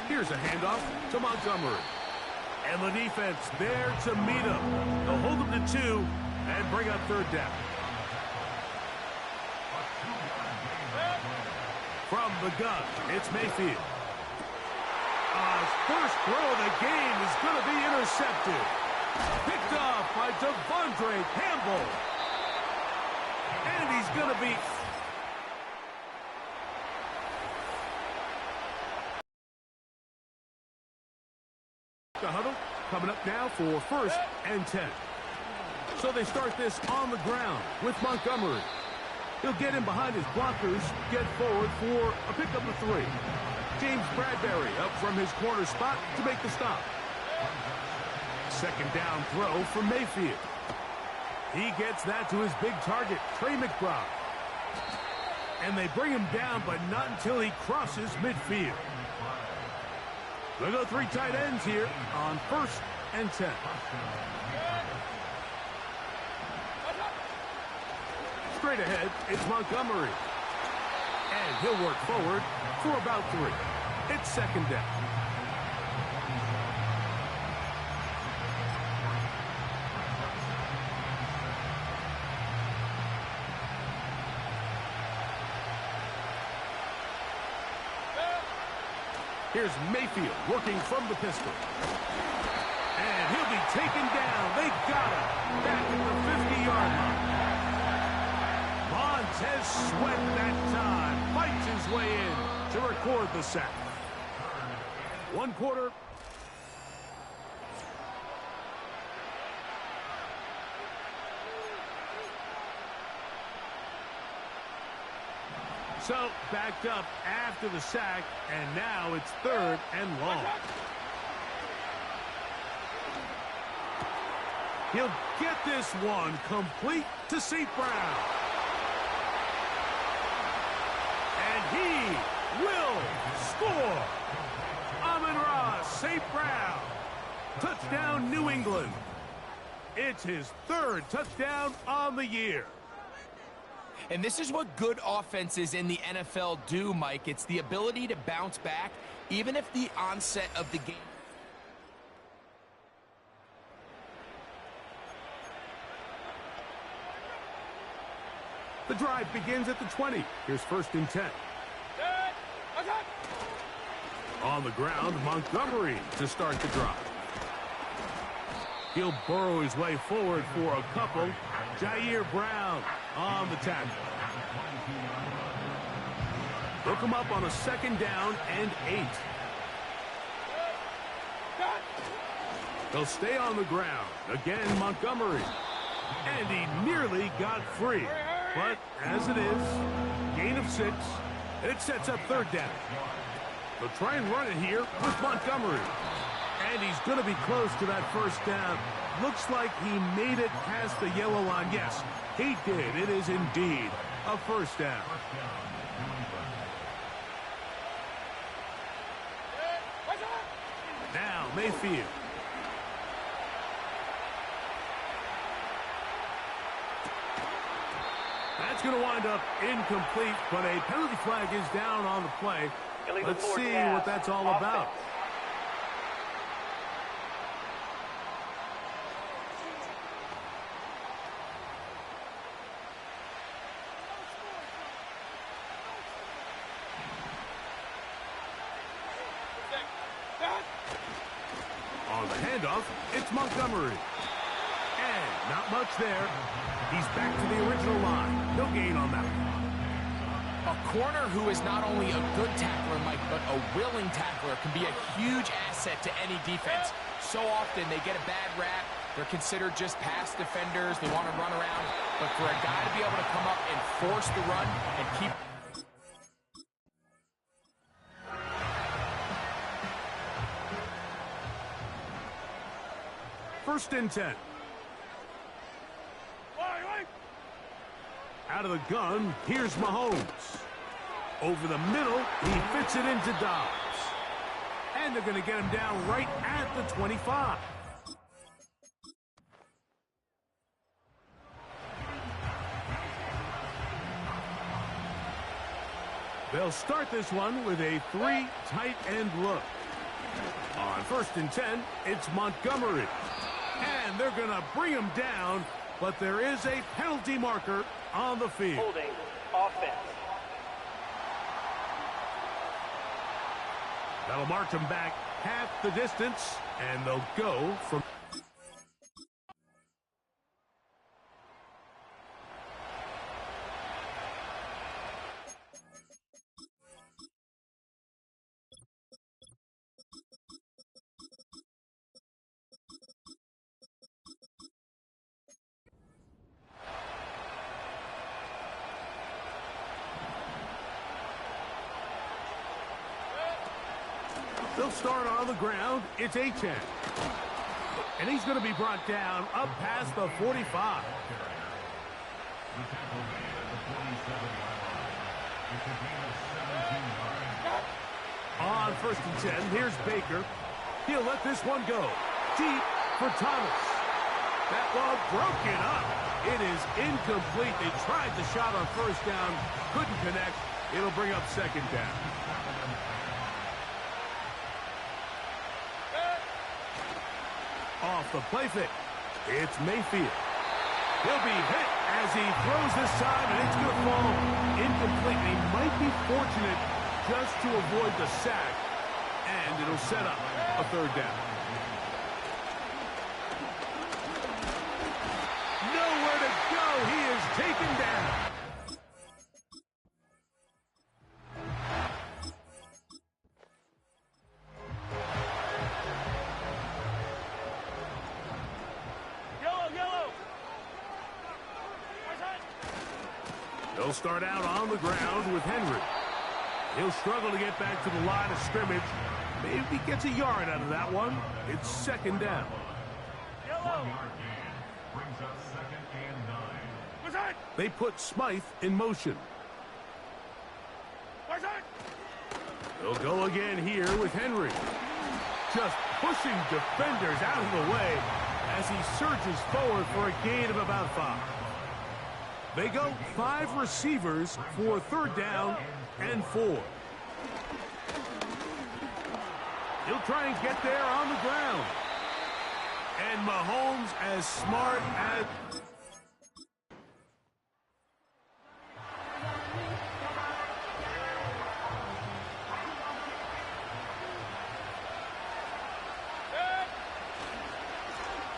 Here's a handoff to Montgomery. And the defense there to meet him. They'll hold him to 2 and bring up third down. From the gun, it's Mayfield. First throw of the game is going to be intercepted. Picked off by Devondre Campbell. And he's going to be... The huddle coming up now for 1st and 10. So they start this on the ground with Montgomery. He'll get in behind his blockers, get forward for a pickup of 3. James Bradbury up from his corner spot to make the stop. Second down throw for Mayfield. He gets that to his big target, Trey McBride. And they bring him down, but not until he crosses midfield. They'll go 3 tight ends here on 1st and 10. Straight ahead, it's Montgomery. And he'll work forward for about 3. It's 2nd down. Here's Mayfield working from the pistol. And he'll be taken down. They got him back at the 50-yard line. Montez Sweat that time fights his way in to record the sack. 1 quarter. So, backed up after the sack, and now it's 3rd and long. He'll get this one complete to St. Brown. And he will score. Amon-Ra St. Brown. Touchdown, New England. It's his 3rd touchdown on the year. And this is what good offenses in the NFL do, Mike. It's the ability to bounce back, even if the onset of the game. The drive begins at the 20. Here's 1st and 10. On the ground, Montgomery to start the drive. He'll burrow his way forward for a couple. Jair Brown on the tackle. They'll come up on a 2nd down and 8. They'll stay on the ground. Again, Montgomery. And he nearly got free. But as it is, gain of 6. And it sets up 3rd down. They'll try and run it here with Montgomery. And he's going to be close to that 1st down. Looks like he made it past the yellow line. Yes, he did. It is indeed a 1st down. Now Mayfield. That's going to wind up incomplete, but a penalty flag is down on the play. Let's see what that's all about. On the handoff, it's Montgomery. And not much there. He's back to the original line. No gain on that one. A corner who is not only a good tackler, Mike, but a willing tackler can be a huge asset to any defense. So often they get a bad rap. They're considered just pass defenders. They want to run around. But for a guy to be able to come up and force the run and keep... First and 10. Out of the gun, here's Mahomes. Over the middle, he fits it into Dobbs. And they're going to get him down right at the 25. They'll start this one with a 3 tight end look. On 1st and 10, it's Montgomery. And they're going to bring him down, but there is a penalty marker on the field. Holding offense. That'll march them back half the distance, and they'll go from... They'll start on the ground. It's A-10. And he's going to be brought down up past the 45. On 1st and 10, here's Baker. He'll let this one go. Deep for Thomas. That ball broken up. It is incomplete. They tried the shot on 1st down. Couldn't connect. It'll bring up 2nd down. Off the play fake. It's Mayfield. He'll be hit as he throws this time, and it's going to fall incomplete. He might be fortunate just to avoid the sack, and it'll set up a 3rd down. Nowhere to go. He is taken down. They'll start out on the ground with Henry. He'll struggle to get back to the line of scrimmage. Maybe he gets a yard out of that one. It's 2nd down. They put Smythe in motion. They'll go again here with Henry. Just pushing defenders out of the way as he surges forward for a gain of about 5. They go 5 receivers for 3rd down and 4. He'll try and get there on the ground. And Mahomes as smart as...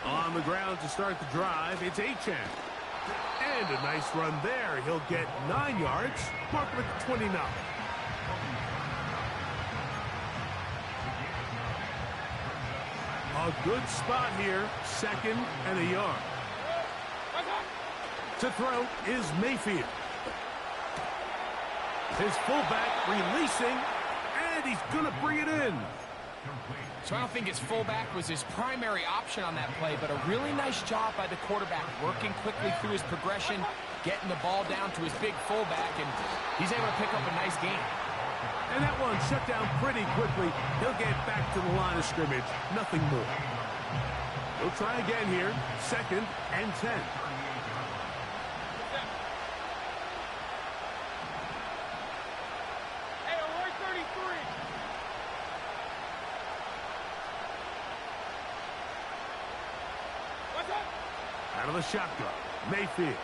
On the ground to start the drive, it's A-Chan. And a nice run there. He'll get 9 yards. Mark him at the 29. A good spot here. 2nd and a yard. To throw is Mayfield. His fullback releasing, and he's going to bring it in. So I don't think his fullback was his primary option on that play, but a really nice job by the quarterback, working quickly through his progression, getting the ball down to his big fullback, and he's able to pick up a nice gain. And that one shut down pretty quickly. He'll get back to the line of scrimmage. Nothing more. He'll try again here. 2nd and 10. Out of the shotgun, Mayfield.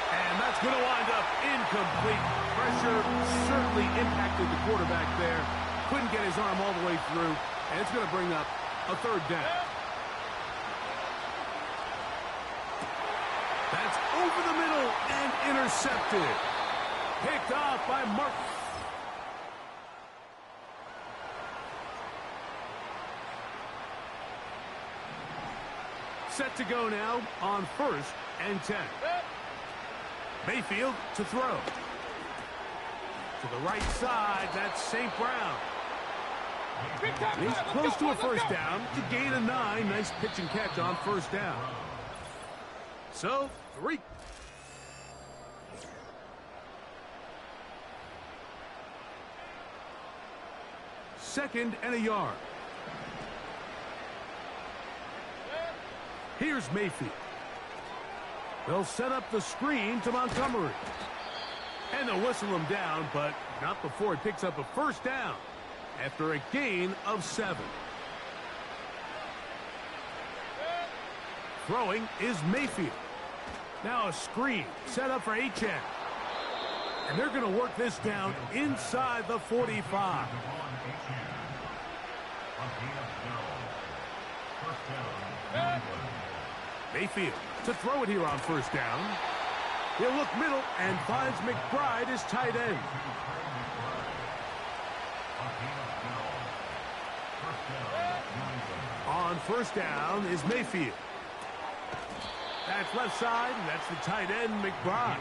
And that's going to wind up incomplete. Pressure certainly impacted the quarterback there. Couldn't get his arm all the way through, and it's going to bring up a 3rd down. That's over the middle and intercepted. Picked off by Mark. Set to go now on 1st and 10. Mayfield to throw. To the right side, that's St. Brown. He's close to a 1st down to gain a 9. Nice pitch and catch on 1st down. So, 3. Second and a yard. Here's Mayfield. They'll set up the screen to Montgomery. And they'll whistle him down, but not before he picks up a first down after a gain of 7. Throwing is Mayfield. Now a screen set up for HN. And they're going to work this down inside the 45. Mayfield to throw it here on first down. He'll look middle and finds McBride as tight end. On first down is Mayfield. That's left side, and that's the tight end, McBride.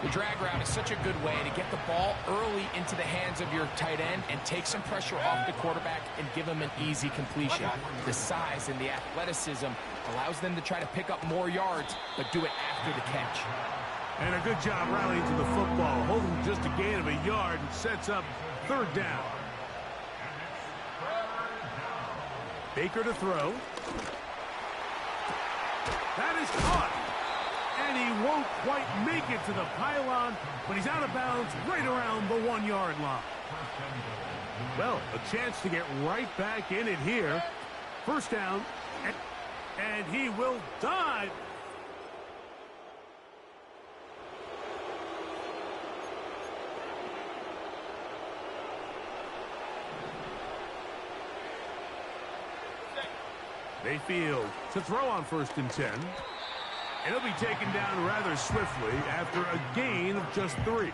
The drag route is such a good way to get the ball early into the hands of your tight end and take some pressure off the quarterback and give him an easy completion. The size and the athleticism allows them to try to pick up more yards, but do it after the catch. And a good job rallying to the football, holding just a gain of a yard and sets up third down. Baker to throw. That is caught. And he won't quite make it to the pylon, but he's out of bounds right around the 1-yard line. Well, a chance to get right back in it here. First down, and he will dive. Mayfield to throw on first and 10. And he'll be taken down rather swiftly after a gain of just 3.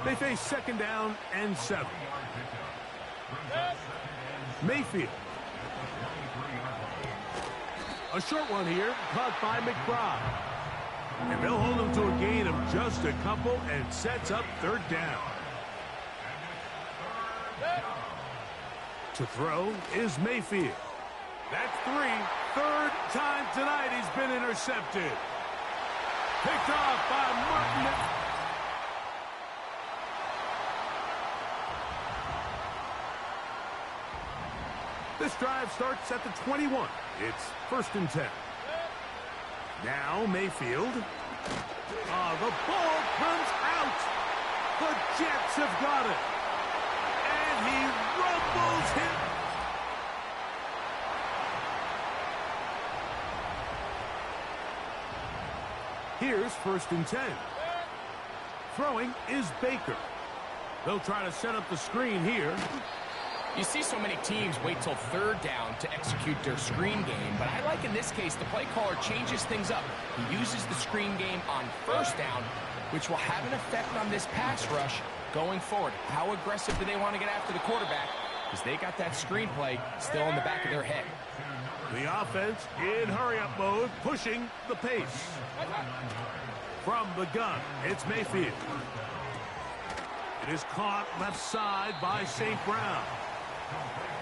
They face second down and 7. Mayfield. A short one here, caught by McBride. And they'll hold him to a gain of just a couple and sets up third down. To throw is Mayfield. That's 3. Third time tonight he's been intercepted. Picked off by Martin. This drive starts at the 21. It's first and 10. Now Mayfield. The ball comes out. The Jets have got it. And he rumbles him. Here's first and 10. Throwing is Baker. They'll try to set up the screen here. You see so many teams wait till third down to execute their screen game, but I like in this case the play caller changes things up. He uses the screen game on first down, which will have an effect on this pass rush going forward. How aggressive do they want to get after the quarterback? Because they got that screen play still in the back of their head. The offense in hurry-up mode, pushing the pace. From the gun, it's Mayfield. It is caught left side by St. Brown.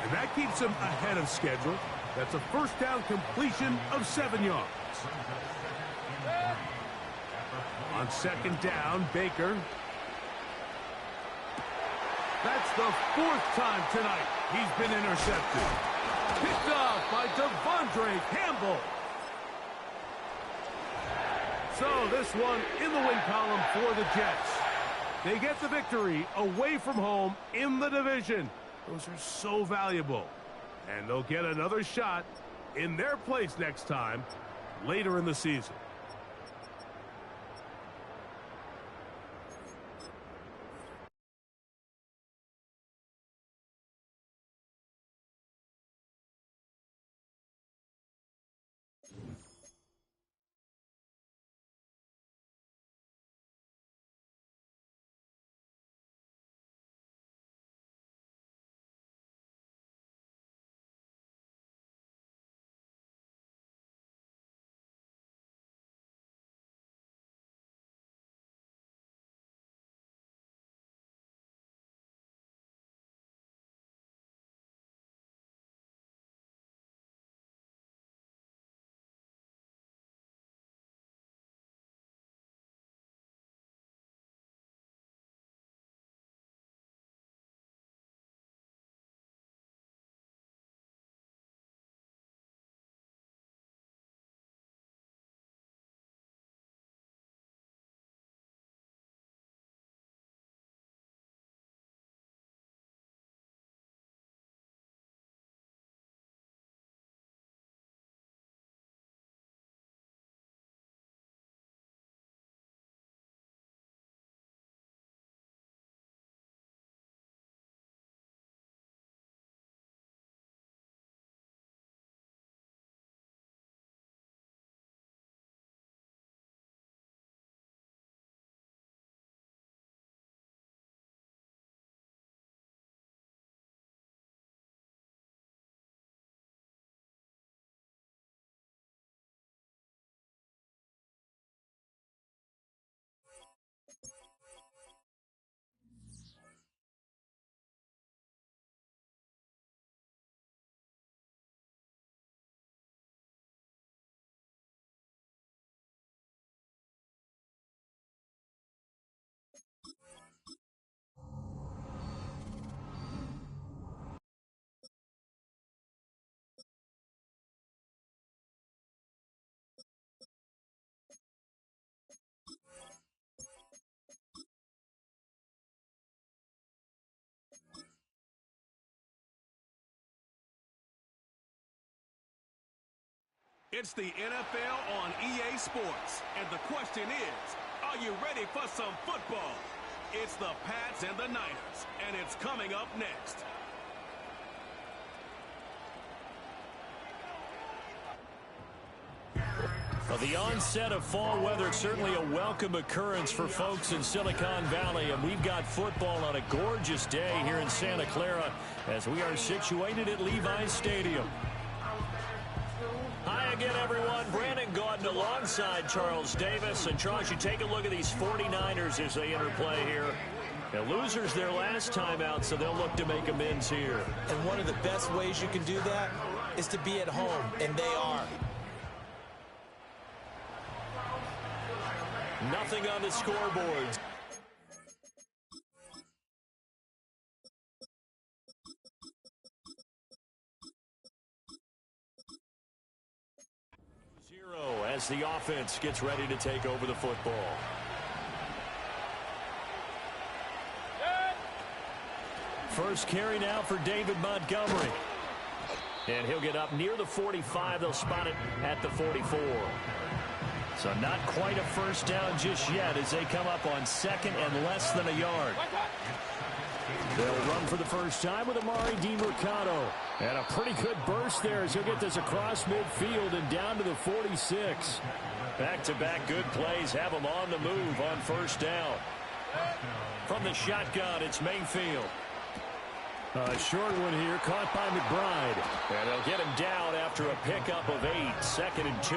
And that keeps him ahead of schedule. That's a first down completion of 7 yards. On second down, Baker. That's the 4th time tonight he's been intercepted. Picked off by Devondre Campbell. So this one in the win column for the Jets. They get the victory away from home in the division. Those are so valuable. And they'll get another shot in their place next time later in the season. It's the NFL on EA Sports, and the question is, are you ready for some football? It's the Pats and the Niners, and it's coming up next. Well, the onset of fall weather is certainly a welcome occurrence for folks in Silicon Valley, and we've got football on a gorgeous day here in Santa Clara as we are situated at Levi's Stadium. Hi again, everyone. Brandon Gaudin alongside Charles Davis. And Charles, you take a look at these 49ers as they interplay here. The losers their last time out, so they'll look to make amends here. And one of the best ways you can do that is to be at home, and they are. Nothing on the scoreboard. As the offense gets ready to take over the football. First carry now for David Montgomery. And he'll get up near the 45. They'll spot it at the 44. So not quite a first down just yet as they come up on second and less than a yard. They'll run for the first time with Amari DiMercato. And a pretty good burst there as he'll get this across midfield and down to the 46. Back-to-back good plays have him on the move on first down. From the shotgun, it's Mayfield. A short one here, caught by McBride. And they'll get him down after a pickup of 8, 2nd and 2.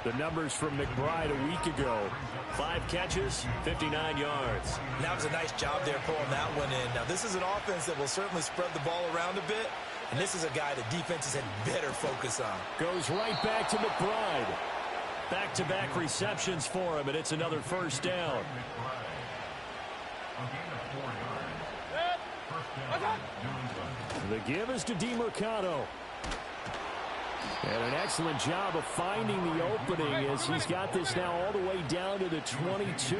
The numbers from McBride a week ago. 5 catches, 59 yards. That was a nice job there pulling that one in. Now, this is an offense that will certainly spread the ball around a bit, and this is a guy the defenses had better focus on. Goes right back to McBride. Back-to-back receptions for him, and it's another first down. The give is to DiMercato. And an excellent job of finding the opening as he's got this now all the way down to the 22.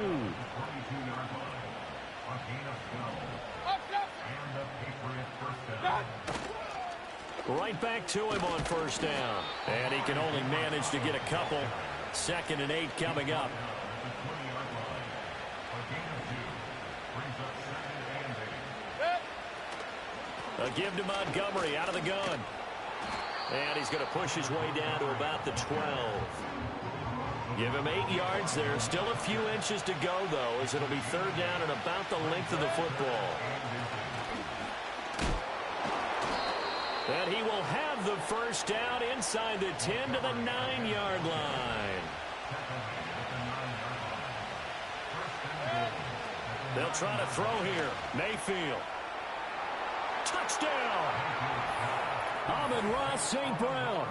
Right back to him on first down. And he can only manage to get a couple. 2nd and 8 coming up. A give to Montgomery out of the gun. And he's going to push his way down to about the 12. Give him 8 yards there. Still a few inches to go, though, as it'll be third down and about the length of the football. And he will have the first down inside the 10 to the 9-yard line. They'll try to throw here. Mayfield. Touchdown! Amon-Ra St. Brown.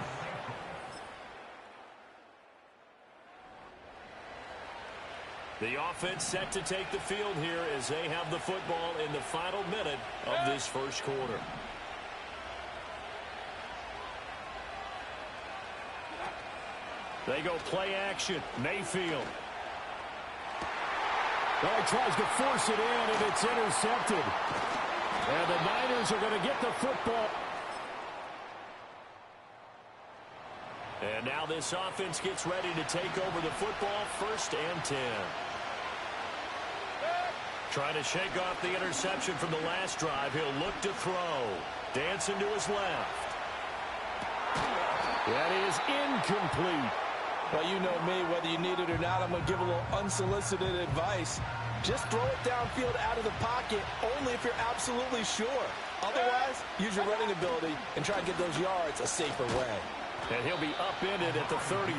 The offense set to take the field here as they have the football in the final minute of this first quarter. They go play action. Mayfield. Well, he tries to force it in, and it's intercepted. And the Niners are going to get the football. And now this offense gets ready to take over the football, 1st and 10. Trying to shake off the interception from the last drive. He'll look to throw. Dancing to his left. That is incomplete. Well, you know me, whether you need it or not, I'm going to give a little unsolicited advice. Just throw it downfield out of the pocket, only if you're absolutely sure. Otherwise, use your running ability and try to get those yards a safer way. And he'll be upended at the 33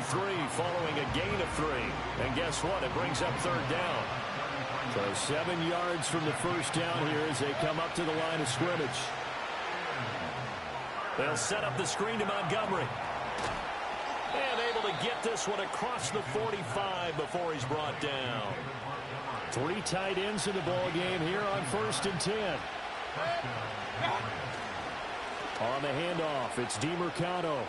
following a gain of 3. And guess what? It brings up third down. So 7 yards from the first down here as they come up to the line of scrimmage. They'll set up the screen to Montgomery. And able to get this one across the 45 before he's brought down. 3 tight ends in the ball game here on 1st and 10. On the handoff, it's DiMercato.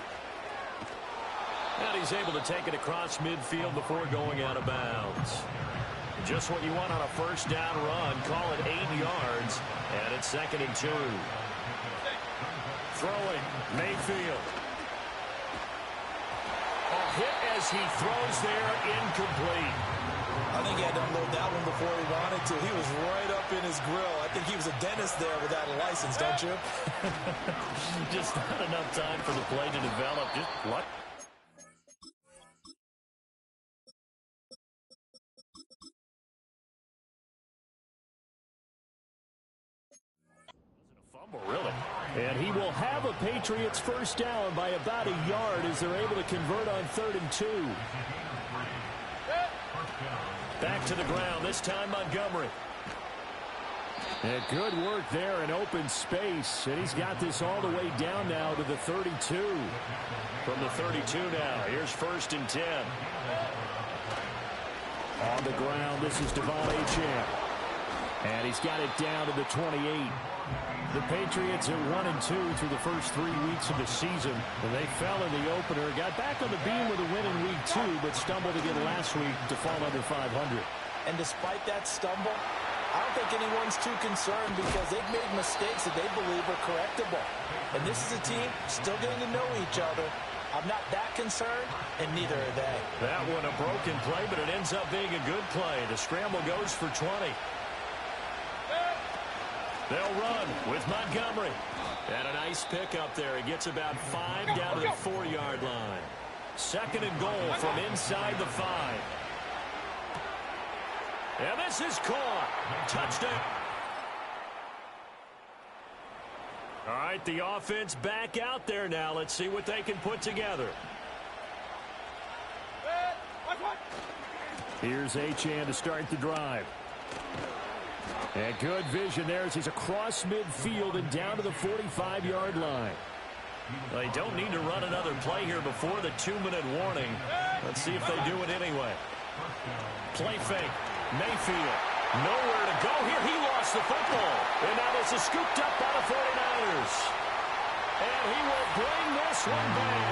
And he's able to take it across midfield before going out of bounds. Just what you want on a first down run. Call it 8 yards. And it's 2nd and 2. Throwing, Mayfield. hit as he throws there, incomplete. I think he had to unload that one before he wanted to. He was right up in his grill. I think he was a dentist there without a license, don't you? Just not enough time for the play to develop. Just what? Really. And he will have a Patriots first down by about a yard as they're able to convert on 3rd and 2. Back to the ground, this time Montgomery. And good work there in open space. And he's got this all the way down now to the 32. From the 32 now, here's 1st and 10. On the ground, this is Devon Achane. And he's got it down to the 28. The Patriots are 1-2 through the first 3 weeks of the season. And they fell in the opener, got back on the beam with a win in week 2, but stumbled again last week to fall under 500. And despite that stumble, I don't think anyone's too concerned because they've made mistakes that they believe are correctable. And this is a team still getting to know each other. I'm not that concerned, and neither are they. That one a broken play, but it ends up being a good play. The scramble goes for 20. They'll run with Montgomery. And a nice pickup there. He gets about 5 down to the 4-yard line. 2nd and goal from inside the 5. And this is caught. Touchdown. All right, the offense back out there now. Let's see what they can put together. Here's Achane to start the drive. And good vision there as he's across midfield and down to the 45-yard line. They don't need to run another play here before the 2-minute warning. Let's see if they do it anyway. Play fake. Mayfield. Nowhere to go here. He lost the football. And now this is scooped up by the 49ers. And he will bring this one back.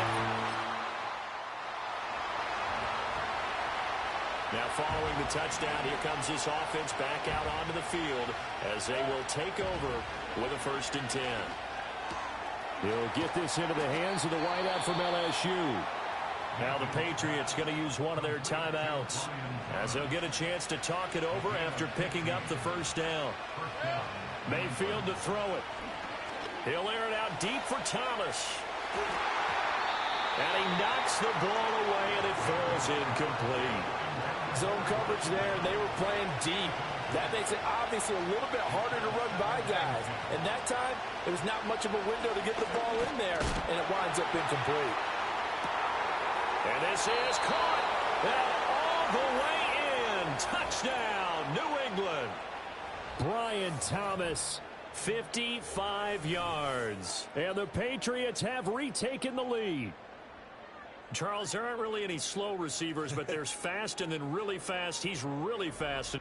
Now following the touchdown, here comes this offense back out onto the field as they will take over with a 1st and 10. He'll get this into the hands of the wideout from LSU. Now the Patriots going to use one of their timeouts as they'll get a chance to talk it over after picking up the 1st down. Mayfield to throw it. He'll air it out deep for Thomas. And he knocks the ball away and it falls incomplete. Zone coverage there, and they were playing deep. That makes it obviously a little bit harder to run by guys. And that time, it was not much of a window to get the ball in there, and it winds up incomplete. And this is caught. And all the way in. Touchdown, New England. Brian Thomas, 55 yards. And the Patriots have retaken the lead. Charles, there aren't really any slow receivers, but there's fast and then really fast. He's really fast.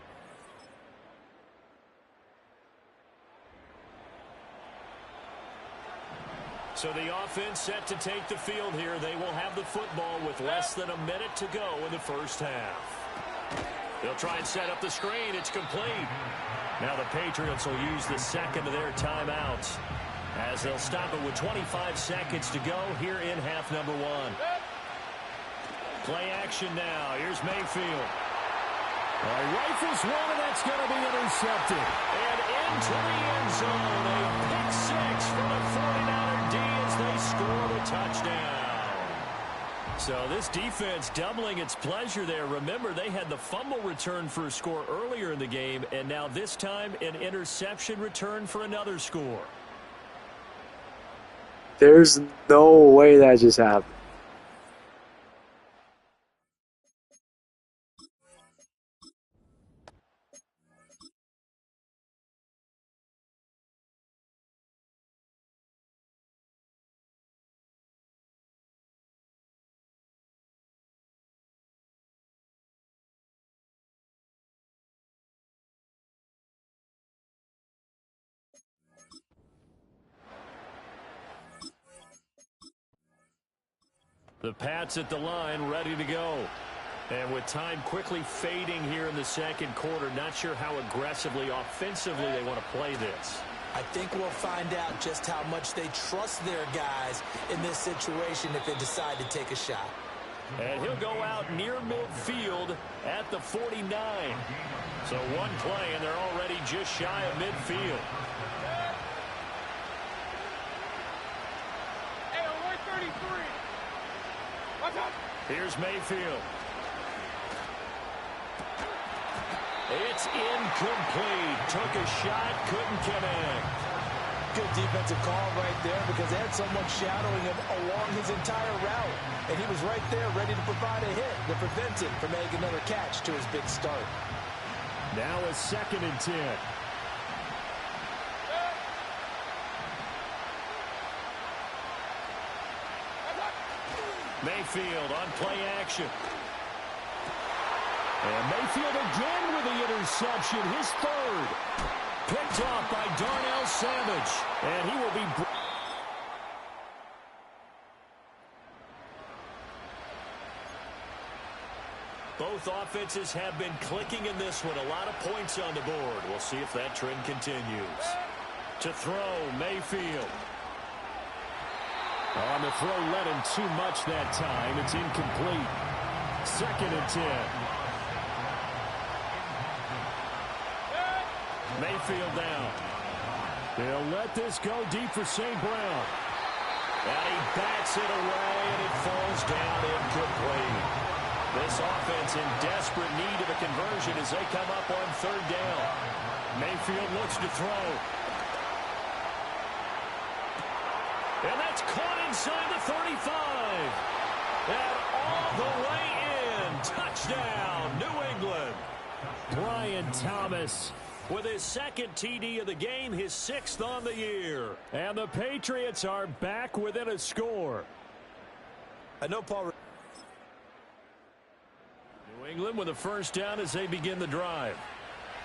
So the offense set to take the field here. They will have the football with less than a minute to go in the first half. They'll try and set up the screen. It's complete. Now the Patriots will use the 2nd of their timeouts as they'll stop it with 25 seconds to go here in half number 1. Play action now. Here's Mayfield. Rifles one, and that's going to be intercepted. And into the end zone. A pick 6 for the 49er D as they score the touchdown. So this defense doubling its pleasure there. Remember, they had the fumble return for a score earlier in the game, and now this time an interception return for another score. There's no way that just happened. The Pats at the line, ready to go. And with time quickly fading here in the 2nd quarter, not sure how aggressively, offensively they want to play this. I think we'll find out just how much they trust their guys in this situation if they decide to take a shot. And he'll go out near midfield at the 49. So one play, and they're already just shy of midfield. Hey, on 133. Watch out. Here's Mayfield. It's incomplete. Took a shot, couldn't connect. Good defensive call right there because they had someone shadowing him along his entire route. And he was right there ready to provide a hit to prevent him from making another catch to his big start. Now a 2nd and 10. Mayfield on play action. And Mayfield again with the interception, his 3rd. Picked off by Darnell Savage. And he will be... Both offenses have been clicking in this one. A lot of points on the board. We'll see if that trend continues. To throw, Mayfield. On the throw, led him too much that time. It's incomplete. 2nd and 10. Mayfield down. They'll let this go deep for St. Brown. And he bats it away, and it falls down incomplete. This offense in desperate need of a conversion as they come up on 3rd down. Mayfield looks to throw. And that's caught inside the 35. And all the way in. Touchdown, New England. Brian Thomas with his 2nd TD of the game, his 6th on the year. And the Patriots are back within a score. I know Paul... New England with a 1st down as they begin the drive.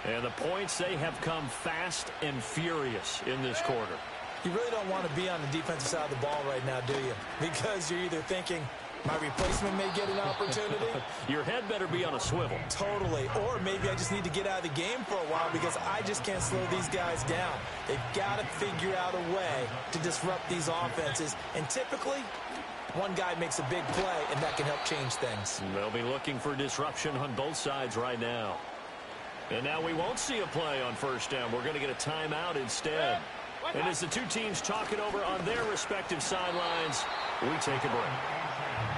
And the points, they have come fast and furious in this quarter. You really don't want to be on the defensive side of the ball right now, do you? Because you're either thinking, my replacement may get an opportunity. Your head better be on a swivel. Totally. Or maybe I just need to get out of the game for a while because I just can't slow these guys down. They've got to figure out a way to disrupt these offenses. And typically, one guy makes a big play, and that can help change things. They'll be looking for disruption on both sides right now. And now we won't see a play on 1st down. We're going to get a timeout instead. And as the two teams talk it over on their respective sidelines, we take a break.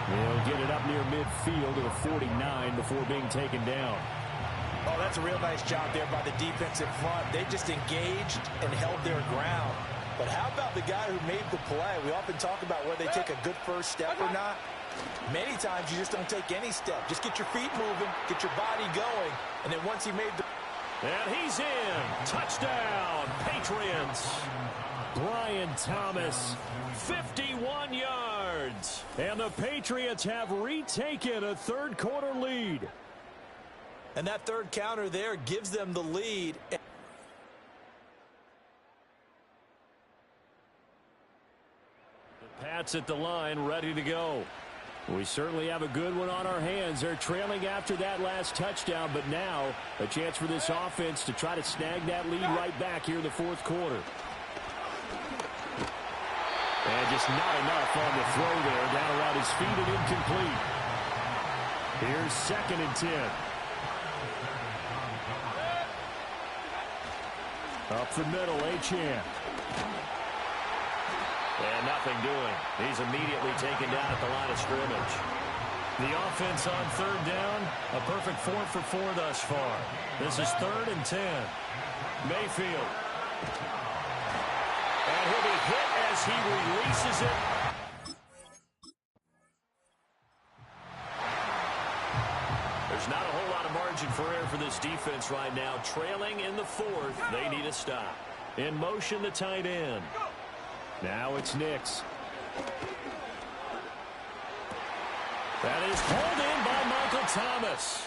They'll get it up near midfield to the 49 before being taken down. Oh, that's a real nice job there by the defensive front. They just engaged and held their ground. But how about the guy who made the play? We often talk about whether they take a good first step or not. Many times you just don't take any step. Just get your feet moving, get your body going, and then once he made the... And he's in. Touchdown, Patriots. Brian Thomas, 51 yards. And the Patriots have retaken a 3rd quarter lead. And that 3rd counter there gives them the lead. The Pats at the line, ready to go. We certainly have a good one on our hands. They're trailing after that last touchdown, but now a chance for this offense to try to snag that lead right back here in the 4th quarter. And just not enough on the throw there. Down around his feet and incomplete. Here's 2nd and 10. Up the middle, Achane. And nothing doing. He's immediately taken down at the line of scrimmage. The offense on 3rd down, a perfect 4 for 4 thus far. This is 3rd and 10. Mayfield. And he'll be hit as he releases it. There's not a whole lot of margin for error for this defense right now. Trailing in the 4th, they need a stop. In motion, the tight end. Now it's Nix. That is pulled in by Michael Thomas.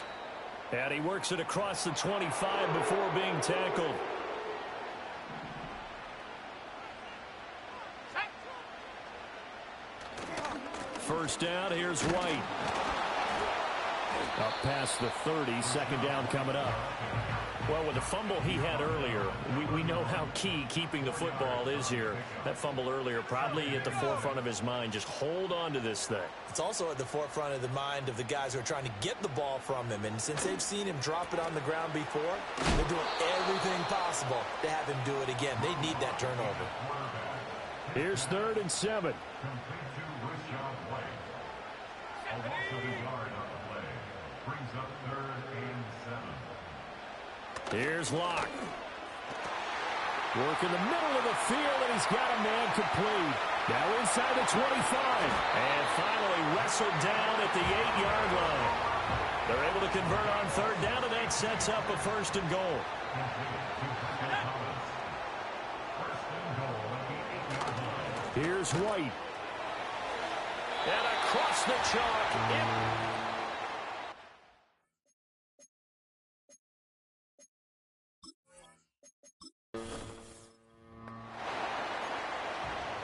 And he works it across the 25 before being tackled. First down, here's White. Up past the 30, second down coming up. Well, with the fumble he had earlier, we know how key keeping the football is here. That fumble earlier probably at the forefront of his mind. Just hold on to this thing. It's also at the forefront of the mind of the guys who are trying to get the ball from him. And since they've seen him drop it on the ground before, they're doing everything possible to have him do it again. They need that turnover. Here's 3rd and 7. Here's Locke. Work in the middle of the field, and he's got a man complete. Now inside the 25. And finally wrestled down at the 8-yard line. They're able to convert on 3rd down, and that sets up a 1st and goal. Here's White. And across the chalk.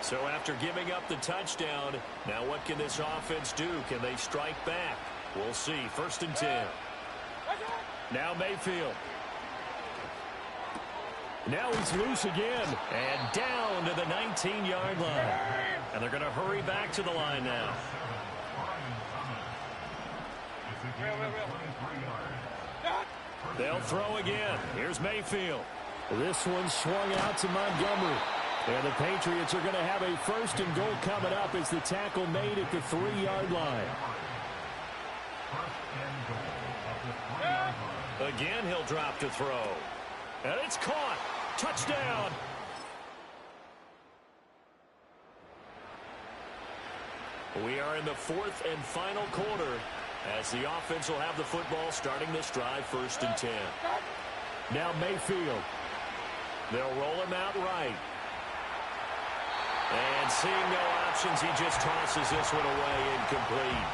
So after giving up the touchdown, now what can this offense do? Can they strike back? We'll see. 1st and 10. Now Mayfield. Now he's loose again. And down to the 19-yard line. And they're going to hurry back to the line now. They'll throw again. Here's Mayfield. This one swung out to Montgomery. And the Patriots are going to have a 1st and goal coming up as the tackle made at the 3-yard line. Again, he'll drop to throw. And it's caught. Touchdown. We are in the 4th and final quarter as the offense will have the football starting this drive, 1st and 10. Now Mayfield. They'll roll him out right. And seeing no options, he just tosses this one away, incomplete.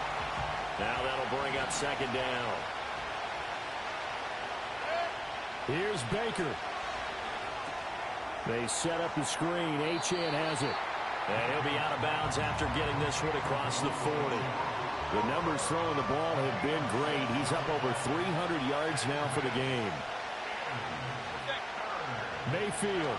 Now that'll bring up 2nd down. Here's Baker. They set up the screen. Achane has it. And he'll be out of bounds after getting this one across the 40. The numbers throwing the ball have been great. He's up over 300 yards now for the game. Mayfield.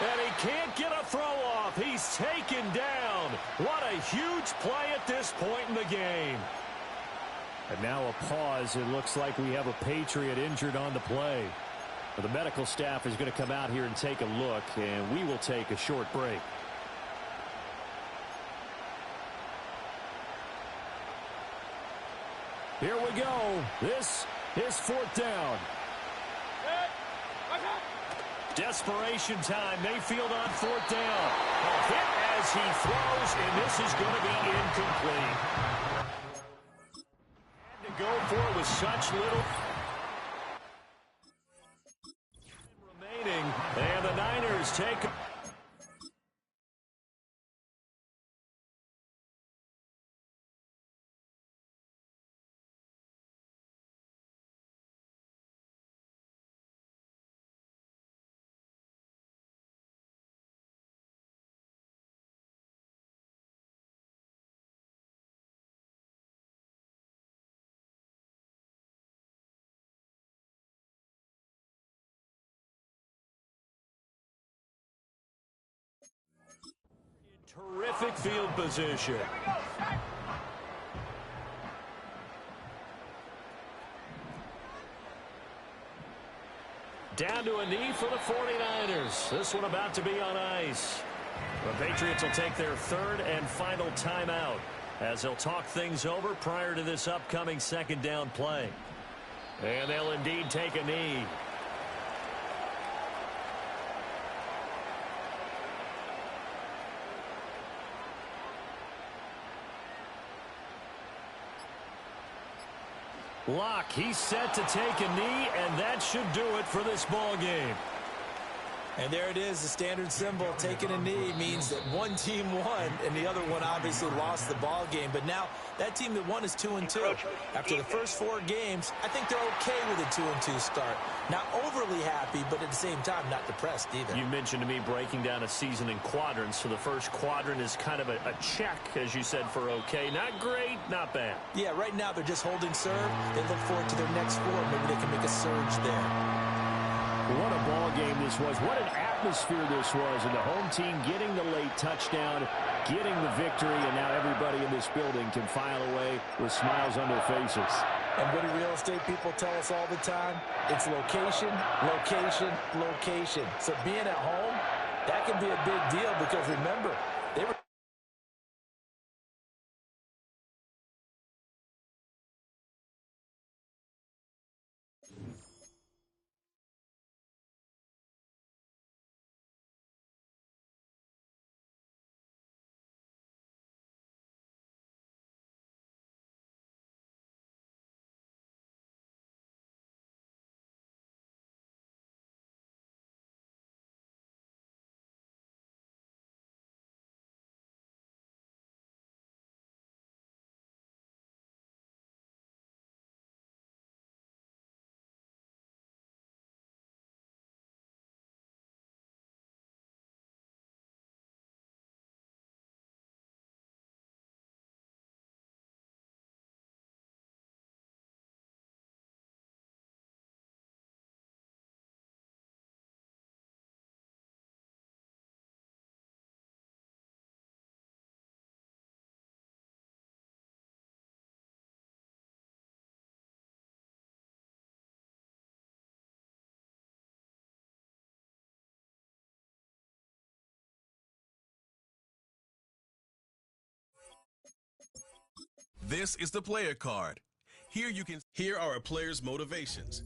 And he can't get a throw off. He's taken down. What a huge play at this point in the game. And now a pause. It looks like we have a Patriot injured on the play. The medical staff is going to come out here and take a look, and we will take a short break. Here we go. This is 4th down. Desperation time. Mayfield on 4th down. A hit as he throws, and this is going to be incomplete. Had to go for it with such little remaining, and the Niners take. Terrific field position. Down to a knee for the 49ers. This one about to be on ice. The Patriots will take their 3rd and final timeout as they'll talk things over prior to this upcoming 2nd down play. And they'll indeed take a knee. Locke, he's set to take a knee, and that should do it for this ball game. And there it is, the standard symbol. Taking a knee means that one team won, and the other one obviously lost the ball game. But now that team that won is 2-2. After the first 4 games, I think they're okay with a 2-2 start. Not overly happy, but at the same time, not depressed either. You mentioned to me breaking down a season in quadrants. So the first quadrant is kind of a check, as you said, for okay. Not great, not bad. Yeah, right now they're just holding serve. They look forward to their next 4. Maybe they can make a surge there. What a ball game this was. What an atmosphere this was. And the home team getting the late touchdown, getting the victory, and now everybody in this building can file away with smiles on their faces. And what do real estate people tell us all the time? It's location, location, location. So being at home, that can be a big deal because remember, they were This is the player card. Here are a player's motivations.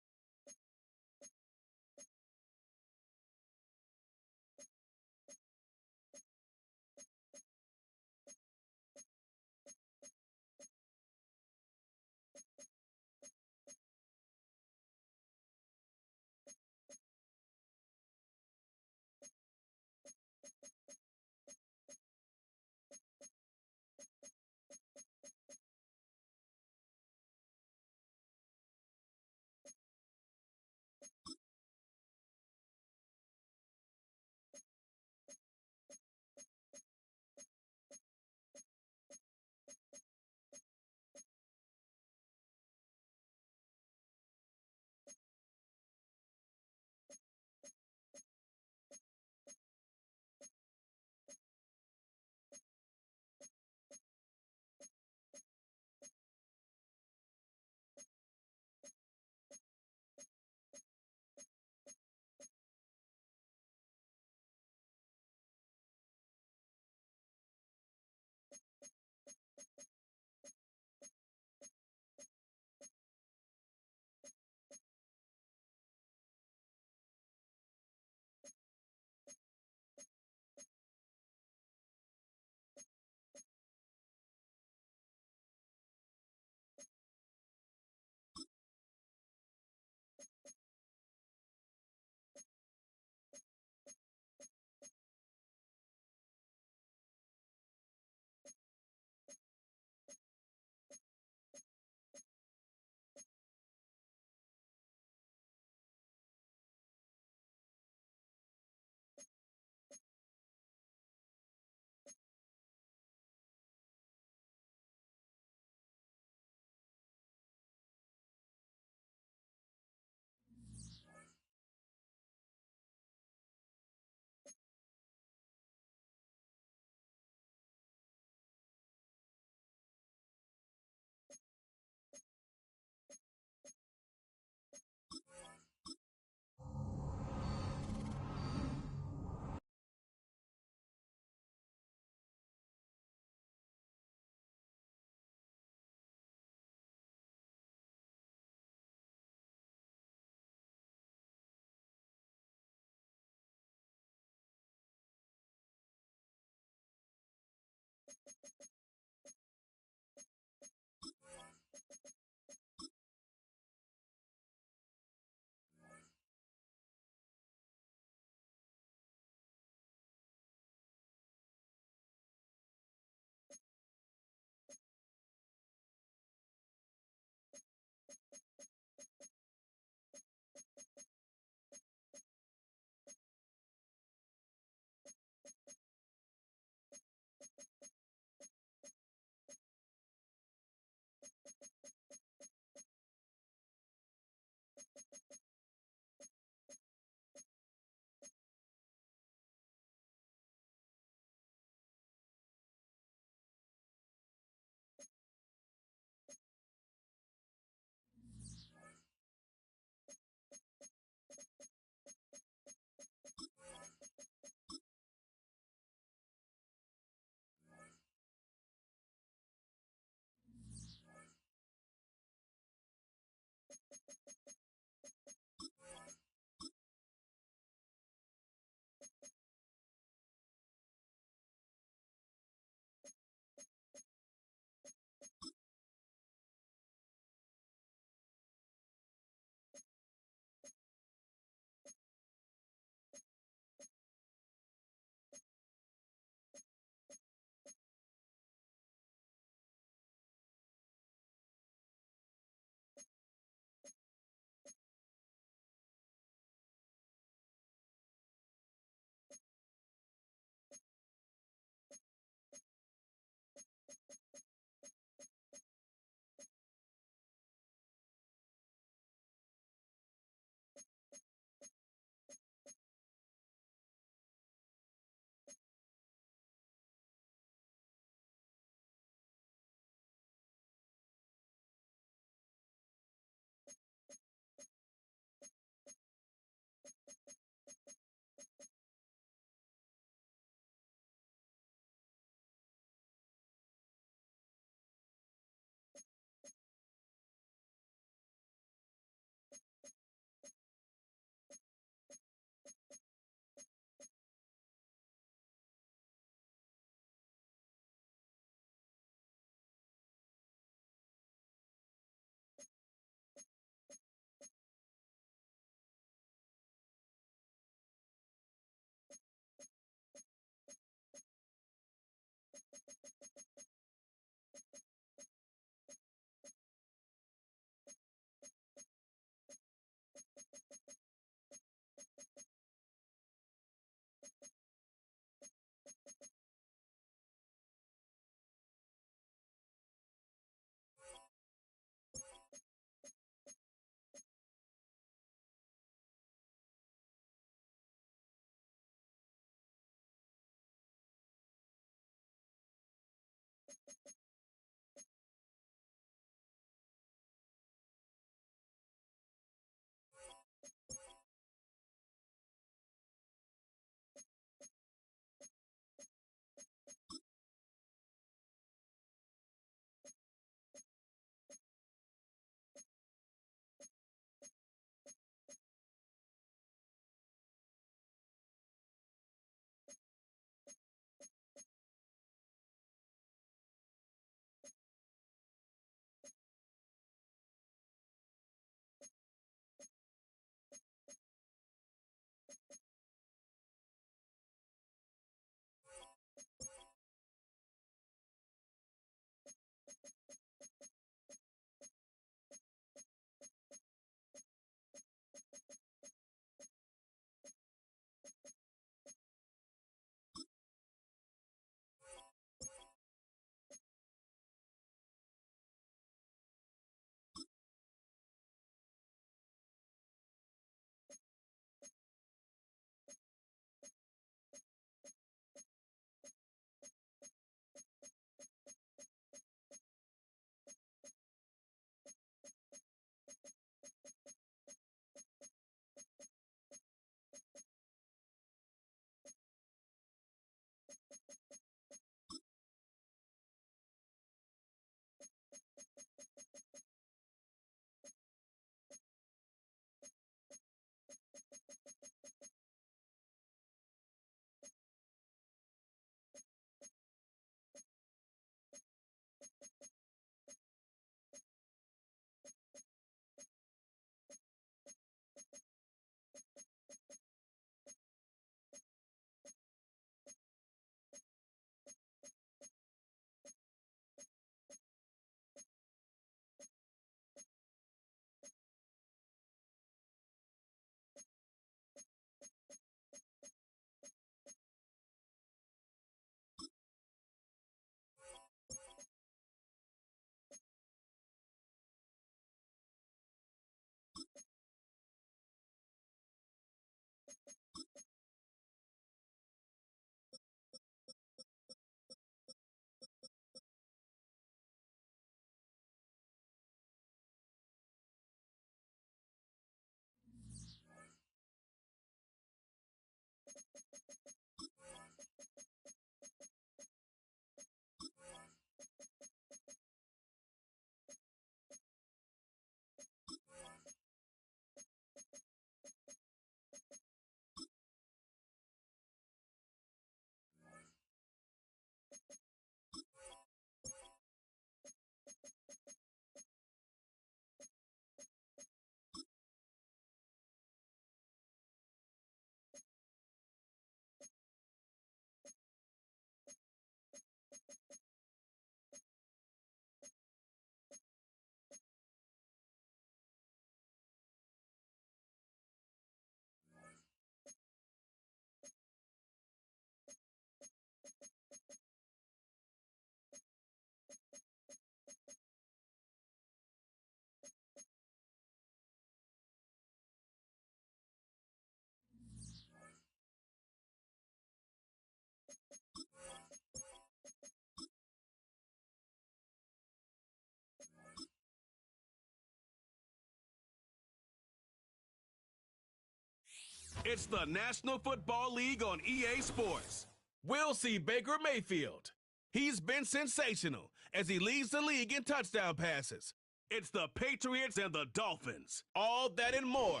It's the National Football League on EA Sports. We'll see Baker Mayfield. He's been sensational as he leads the league in touchdown passes. It's the Patriots and the Dolphins. All that and more.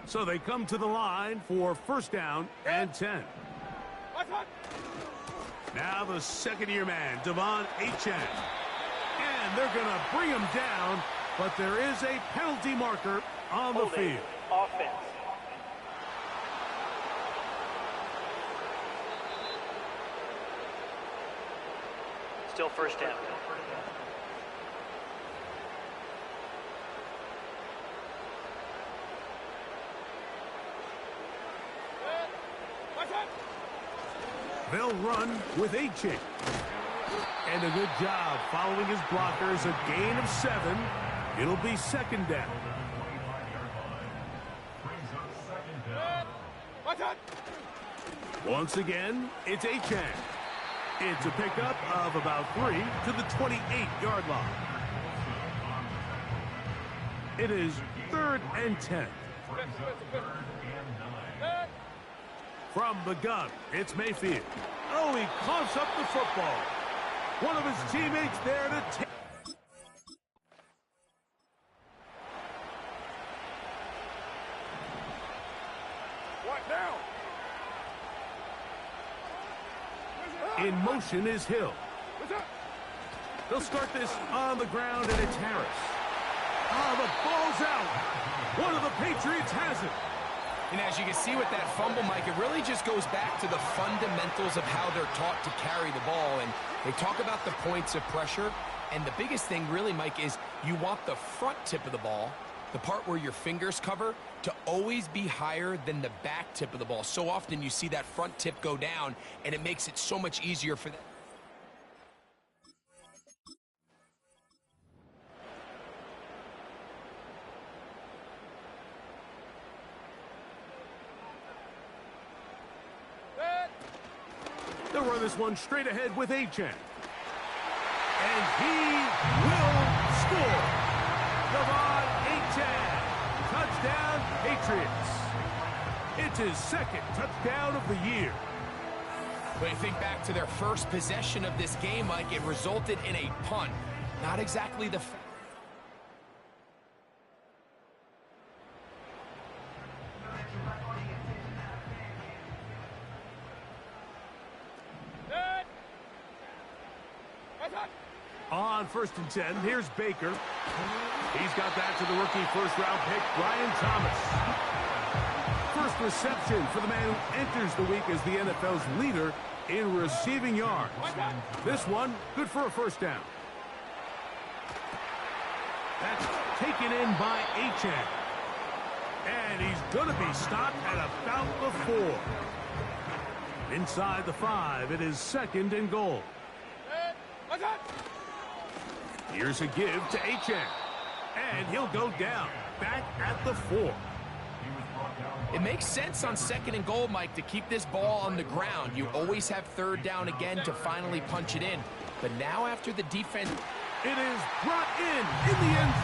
So they come to the line for first down and 10. Now the second-year man, Devon Achane. And they're going to bring him down, but there is a penalty marker on the field. Offense. Still first down. They'll run with Achane. And a good job following his blockers, a gain of 7. It'll be second down. Once again, it's Achane. It's a pickup of about 3 to the 28-yard line. It is 3rd and 10. From the gun, it's Mayfield. Oh, he coughs up the football. One of his teammates there to take. What now? In motion is Hill. They'll start this on the ground, and it's Harris. Oh, the ball's out. One of the Patriots has it. And as you can see with that fumble, Mike, it really just goes back to the fundamentals of how they're taught to carry the ball. And they talk about the points of pressure. And the biggest thing really, Mike, is you want the front tip of the ball, the part where your fingers cover, to always be higher than the back tip of the ball. So often you see that front tip go down, and it makes it so much easier for them. They'll run this one straight ahead with Achane. And he will score. Devon Achane. Touchdown, Patriots. It's his second touchdown of the year. When you think back to their first possession of this game, Mike, it resulted in a punt. Not exactly the... On 1st and 10, here's Baker. He's got that to the rookie first-round pick, Brian Thomas. First reception for the man who enters the week as the NFL's leader in receiving yards. This one, good for a first down. That's taken in by Achane. And he's going to be stopped at about the 4. Inside the 5, it is 2nd and goal. Here's a give to Achane. And he'll go down, back at the 4. It makes sense on 2nd and goal, Mike, to keep this ball on the ground. You always have 3rd down again to finally punch it in. But now after the defense... It is brought in the end.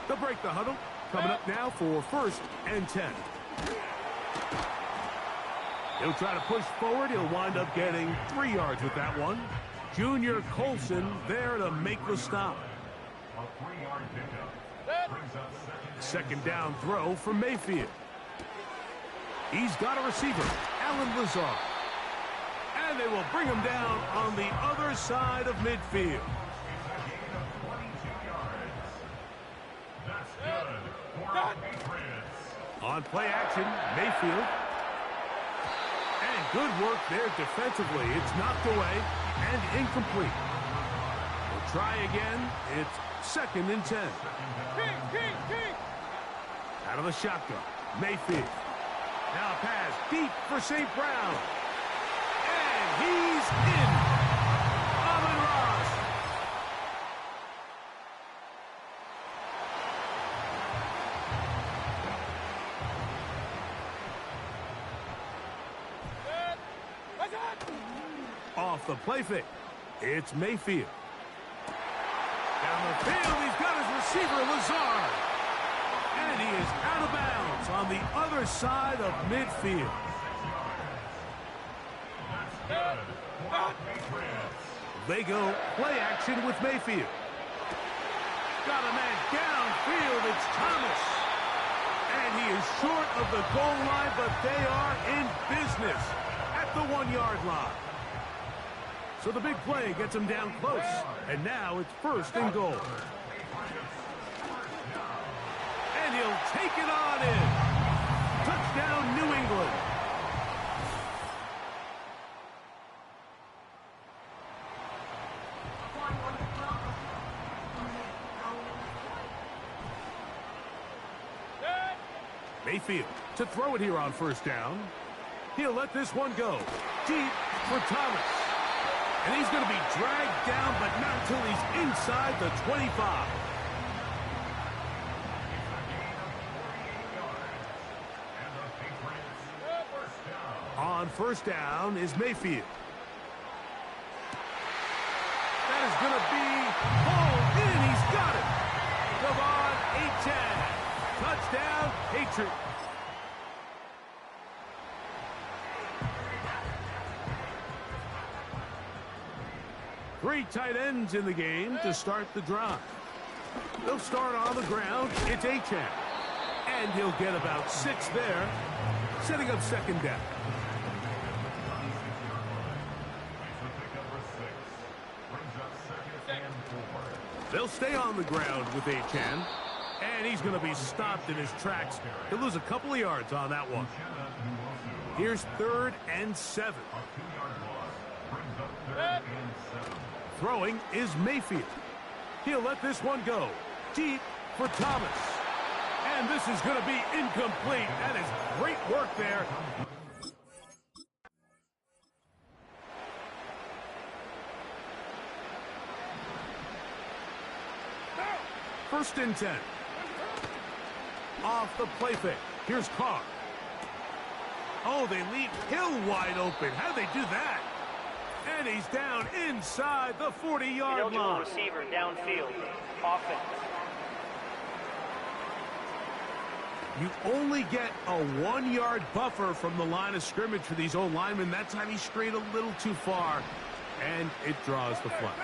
They'll break the huddle. Coming up now for 1st and 10. He'll try to push forward. He'll wind up getting 3 yards with that one. Junior Colson there to make the stop. A 3-yard pickup brings up Second down throw from Mayfield. He's got a receiver, Alan Lazard. And they will bring him down on the other side of midfield. That's good for the Patriots. On play action, Mayfield. And good work there defensively. It's knocked away and incomplete. We'll try again. It's 2nd and 10. Out of the shotgun, Mayfield. Now pass deep for St. Brown. And he's in. Amon Ross. the play fake. It's Mayfield. Down the field, he's got his receiver, Lazard. And he is out of bounds on the other side of midfield. They go play action with Mayfield. Got a man downfield, it's Thomas. And he is short of the goal line, but they are in business at the 1-yard line. So the big play gets him down close. And now it's 1st and goal. And he'll take it on in. Touchdown, New England. Mayfield to throw it here on 1st down. He'll let this one go. Deep for Thomas. And he's going to be dragged down, but not until he's inside the 25. On 1st down is Mayfield. That is going to be hauled in. He's got it. Devon Achane. Touchdown, Patriots. Three tight ends in the game to start the drive. They'll start on the ground. It's Achane. And he'll get about 6 there, setting up 2nd down. They'll stay on the ground with Achane. And he's going to be stopped in his tracks. He'll lose a couple of yards on that one. Here's 3rd and 7. Throwing is Mayfield. He'll let this one go. Deep for Thomas. And this is going to be incomplete. That is great work there. First and 10. Off the play fake. Here's Carr. Oh, they leave Hill wide open. How'd they do that? And he's down inside the 40-yard line. Receiver downfield. Offense. You only get a 1-yard buffer from the line of scrimmage for these old linemen. That time he strayed a little too far, and it draws the flag.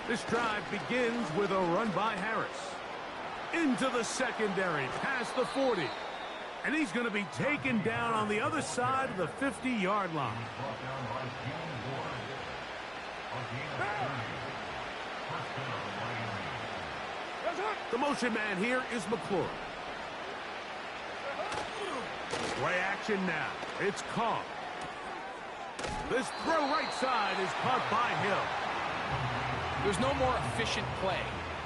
This drive begins with a run by Harris. Into the secondary, past the 40. And he's going to be taken down on the other side of the 50-yard line. The motion man here is McClure. Play action now. It's Carr. This throw right side is caught by Hill. There's no more efficient play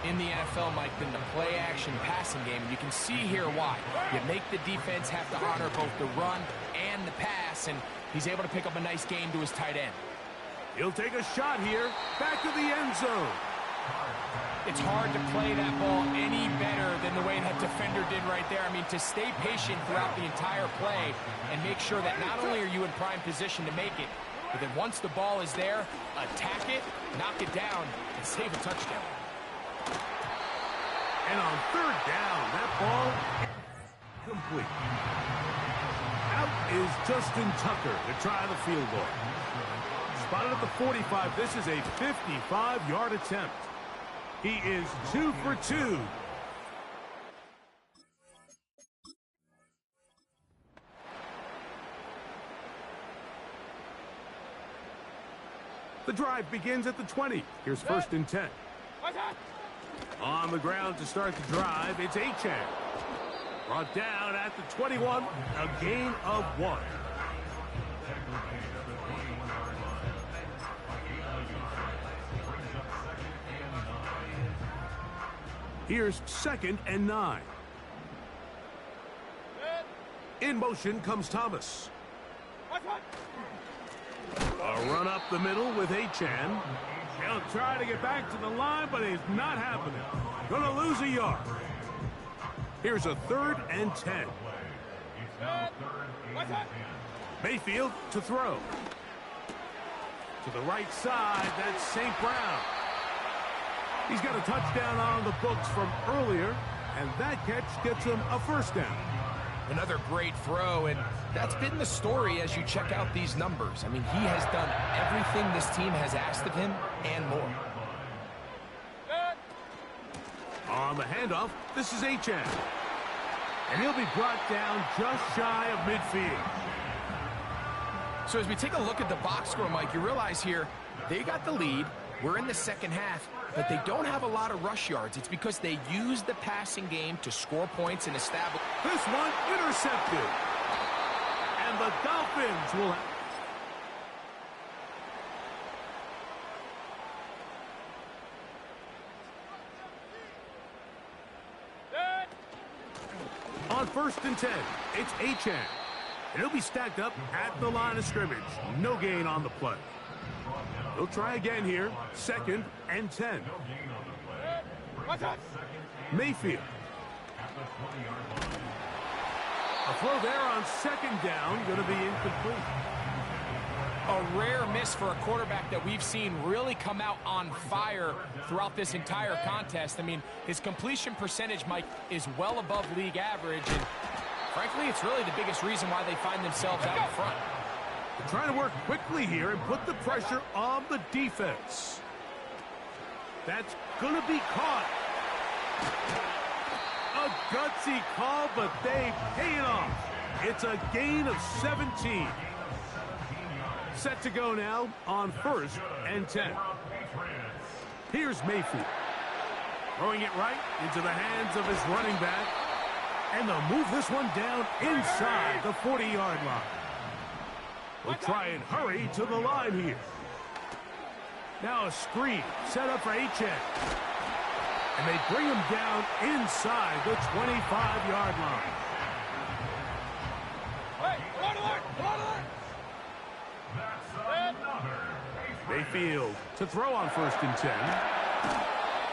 in the NFL, Mike, than the play-action passing game. You can see here why. You make the defense have to honor both the run and the pass, and he's able to pick up a nice gain to his tight end. He'll take a shot here, back to the end zone. It's hard to play that ball any better than the way that defender did right there. I mean, to stay patient throughout the entire play and make sure that not only are you in prime position to make it, but then once the ball is there, attack it, knock it down, and save a touchdown. And on 3rd down, that ball complete. Out is Justin Tucker to try the field goal. Spotted at the 45. This is a 55-yard attempt. He is 2 for 2. The drive begins at the 20. Here's 1st and 10. On the ground to start the drive, it's Achane. Brought down at the 21, a gain of 1. Here's 2nd and 9. In motion comes Thomas. A run up the middle with Achane. He'll try to get back to the line, but it's not happening. Gonna lose a yard. Here's a 3rd and 10. Mayfield to throw. To the right side, that's St. Brown. He's got a touchdown on the books from earlier, and that catch gets him a first down. Another great throw, and that's been the story as you check out these numbers. I mean, he has done everything this team has asked of him and more. On the handoff, this is Achane. And he'll be brought down just shy of midfield. So as we take a look at the box score, Mike, you realize here they got the lead. We're in the second half, but they don't have a lot of rush yards. It's because they use the passing game to score points and establish. This one intercepted. And the Dolphins will have... On 1st and 10, it's Achane. And he'll be stacked up at the line of scrimmage. No gain on the play. He'll try again here. 2nd and 10. Mayfield. A throw there on 2nd down. Going to be incomplete. A rare miss for a quarterback that we've seen really come out on fire throughout this entire contest. I mean, his completion percentage, Mike, is well above league average. And frankly, it's really the biggest reason why they find themselves out in front. They're trying to work quickly here and put the pressure on the defense. That's going to be caught. A gutsy call, but they pay it off. It's a gain of 17. Set to go now on 1st and 10. Here's Mayfield. Throwing it right into the hands of his running back. And they'll move this one down inside the 40-yard line. We'll try and hurry to the line here. Now a screen set up for Achane. And they bring him down inside the 25-yard line. Mayfield to throw on 1st and 10.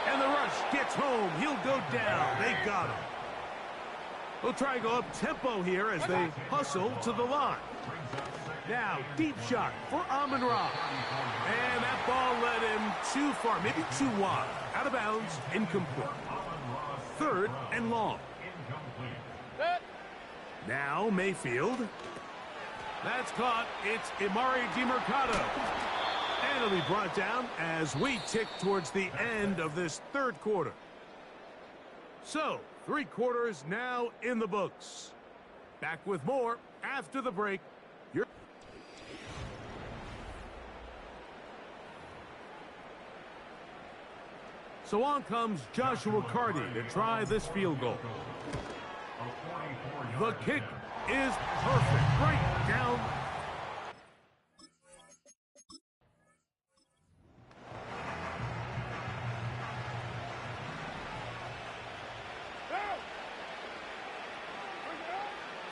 And the rush gets home. He'll go down. They got him. They'll try and go up tempo here as they hustle to the line. Now, deep shot for Amon-Ra. And that ball led him too far, maybe too wide. Out of bounds, incomplete. 3rd and long. Now, Mayfield. That's caught. It's Emari Demercado. And it'll be brought down as we tick towards the end of this 3rd quarter. So, 3 quarters now in the books. Back with more after the break. So on comes Joshua Carty to try this field goal. The kick is perfect. Right down.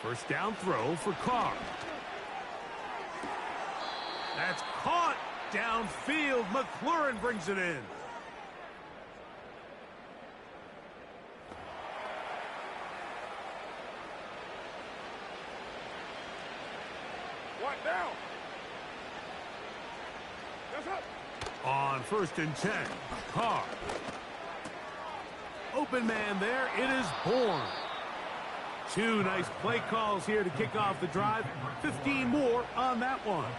First down throw for Carr. That's caught downfield. McLaurin brings it in. Down. On 1st and 10, Carr. Open man there. It is Bourne. 2 nice play calls here to kick off the drive. 15 more on that one.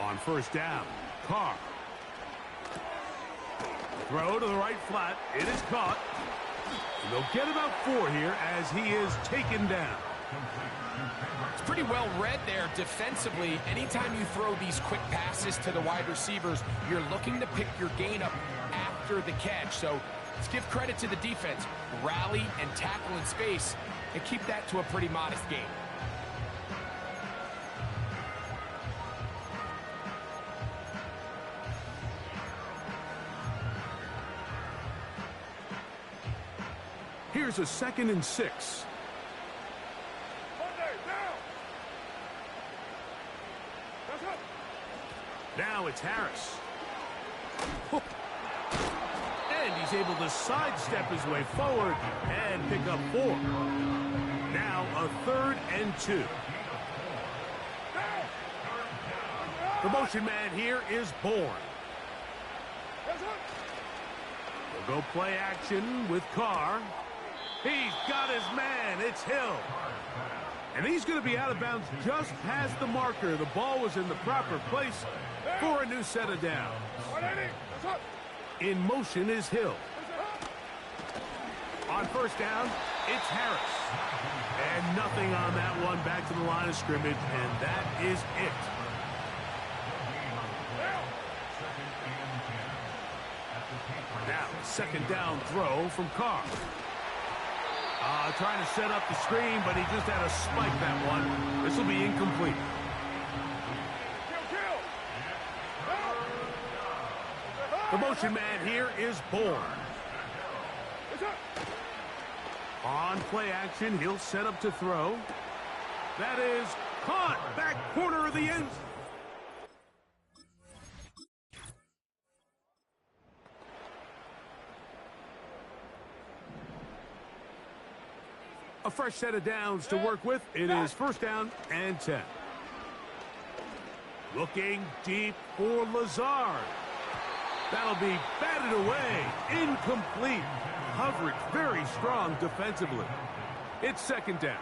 On 1st down, Carr. Throw to the right flat. It is caught. And they'll get about 4 here as he is taken down. It's pretty well read there defensively. Anytime you throw these quick passes to the wide receivers, you're looking to pick your gain up after the catch. So let's give credit to the defense. Rally and tackle in space and keep that to a pretty modest gain. Here's a 2nd and 6. Now it's Harris. And he's able to sidestep his way forward and pick up 4. Now a 3rd and 2. The motion man here is Bourne. They'll go play action with Carr. He's got his man. It's Hill. And he's going to be out of bounds just past the marker. The ball was in the proper place for a new set of downs. In motion is Hill. On first down, it's Harris. And nothing on that one. Back to the line of scrimmage, and that is it. Now, 2nd down throw from Carr. Trying to set up the screen, but he just had to spike that one. This will be incomplete. The motion man here is Bourne. On play action, he'll set up to throw. That is caught. Back corner of the end. A fresh set of downs to work with. It is 1st down and 10. Looking deep for Lazard. That'll be batted away. Incomplete. Coverage very strong defensively. It's 2nd down.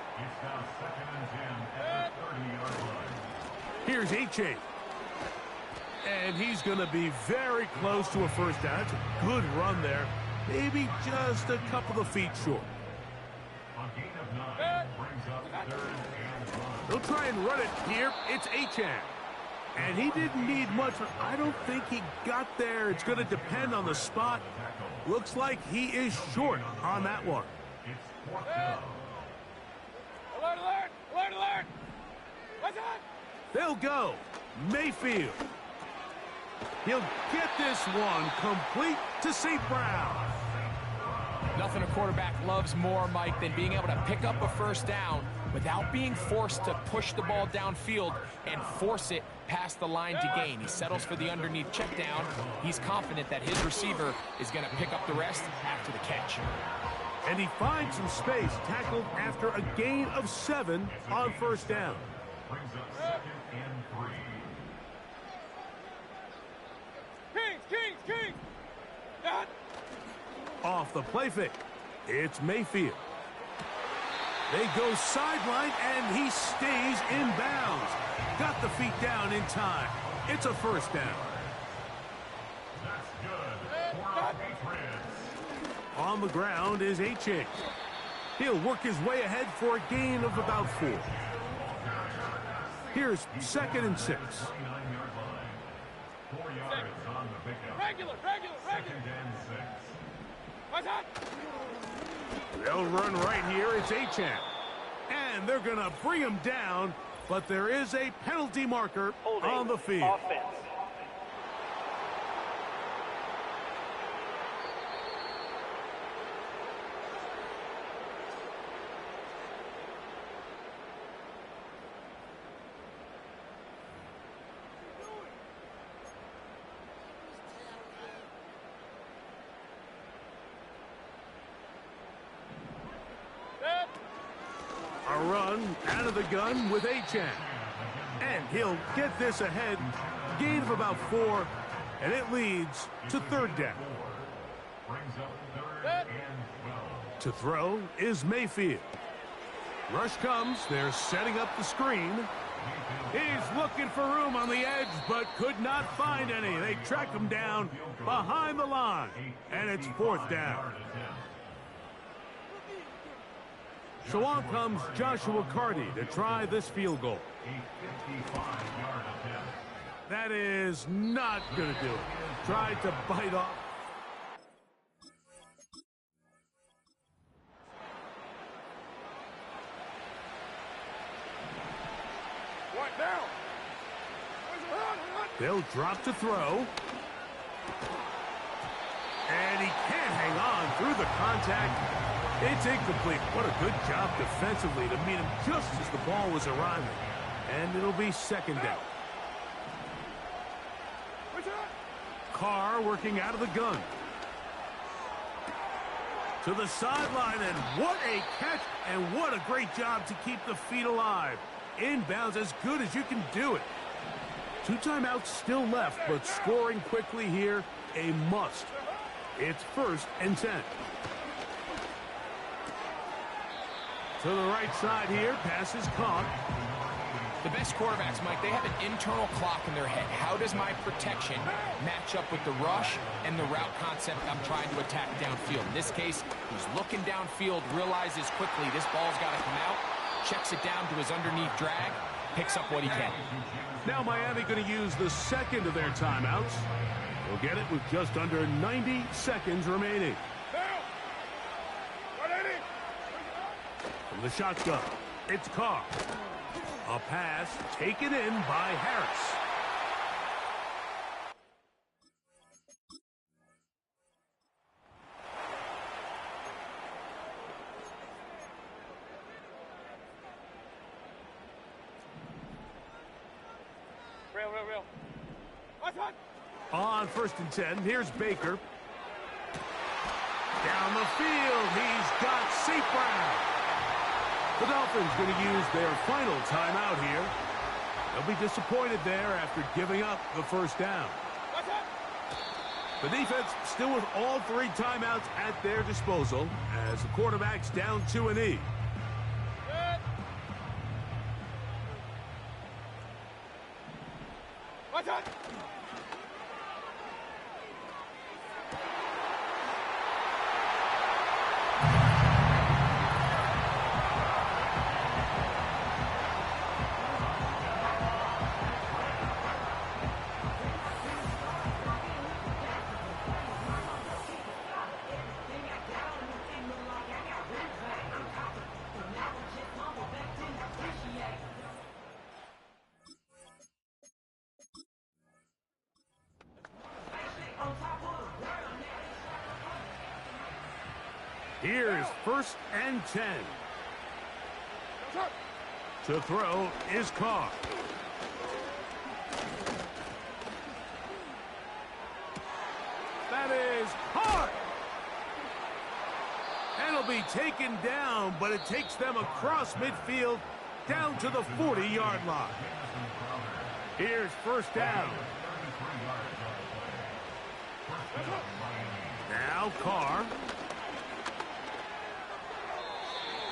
Here's H.A. And he's going to be very close to a 1st down. That's a good run there. Maybe just a couple of feet short. They'll try and run it here. It's Achane. And he didn't need much. I don't think he got there. It's going to depend on the spot. Looks like he is short on that one. Alert, alert! Alert, alert! What's that? They'll go. Mayfield. He'll get this one complete to St. Brown. Nothing a quarterback loves more, Mike, than being able to pick up a 1st down without being forced to push the ball downfield and force it past the line to gain. He settles for the underneath check down. He's confident that his receiver is going to pick up the rest after the catch. And he finds some space, tackled after a gain of 7 on 1st down. Brings up 2nd and 3. Kings! That. Off the play fake, it's Mayfield. They go sideline, and he stays in bounds. Got the feet down in time. It's a 1st down. That's good for our Patriots. On the ground is H.A. He'll work his way ahead for a gain of about 4. Here's 2nd and 6. 39-yard line. 4 yards on the pickup. Regular! 2nd and 6. What's that? They'll run right here. It's Achane. And they're going to bring him down, but there is a penalty marker on the field. Offense. A run out of the gun with Achane. And he'll get this ahead. Gain of about 4, and it leads to 3rd down. Brings up 3rd and 12. To throw is Mayfield. Rush comes. They're setting up the screen. He's looking for room on the edge, but could not find any. They track him down behind the line, and it's 4th down. So on comes Joshua Carty to try this field goal. A 55-yard attempt. That is not going to do it. Tried to bite off. What now? They'll drop to throw. And he can't hang on through the contact. It's incomplete. What a good job defensively to meet him just as the ball was arriving. And it'll be 2nd down. Carr working out of the gun. To the sideline, and what a catch, and what a great job to keep the feet alive. Inbounds as good as you can do it. 2 timeouts still left, but scoring quickly here, a must. It's 1st and 10. To the right side here, pass is caught. The best quarterbacks, Mike, they have an internal clock in their head. How does my protection match up with the rush and the route concept I'm trying to attack downfield? In this case, he's looking downfield, realizes quickly this ball's got to come out, checks it down to his underneath drag, picks up what he can. Now Miami going to use the second of their timeouts. They'll get it with just under 90 seconds remaining. From the shotgun, it's Carr. A pass taken in by Harris. Real. On 1st and 10, here's Baker. Down the field, he's got St. Brown. The Dolphins going to use their final timeout here. They'll be disappointed there after giving up the 1st down. The defense still with all 3 timeouts at their disposal as the quarterback's down 2 and E. Here's 1st and 10. To throw is Carr. That is hard. And it'll be taken down, but it takes them across midfield down to the 40-yard line. Here's 1st down. Now Carr.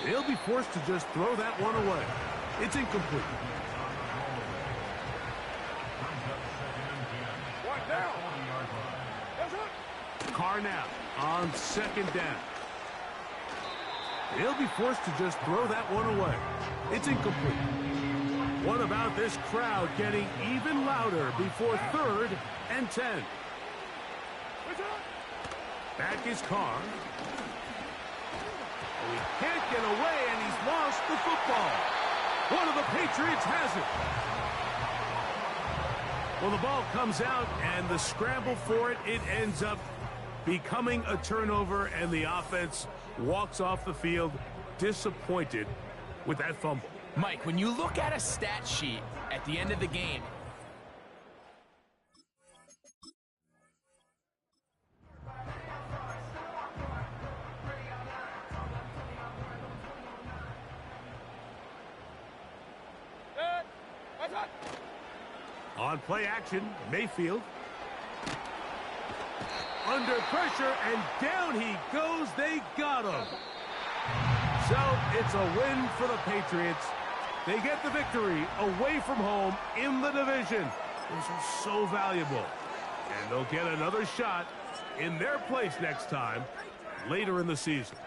He'll be forced to just throw that one away. It's incomplete. Carr now on 2nd down. He'll be forced to just throw that one away. It's incomplete. What about this crowd getting even louder before 3rd and 10? Back is Carr. He can't get away, and he's lost the football. One of the Patriots has it. Well, the ball comes out, and the scramble for it, it ends up becoming a turnover, and the offense walks off the field disappointed with that fumble. Mike, when you look at a stat sheet at the end of the game, on play action, Mayfield. Under pressure, and down he goes. They got him. So it's a win for the Patriots. They get the victory away from home in the division. Those are so valuable. And they'll get another shot in their place next time later in the season.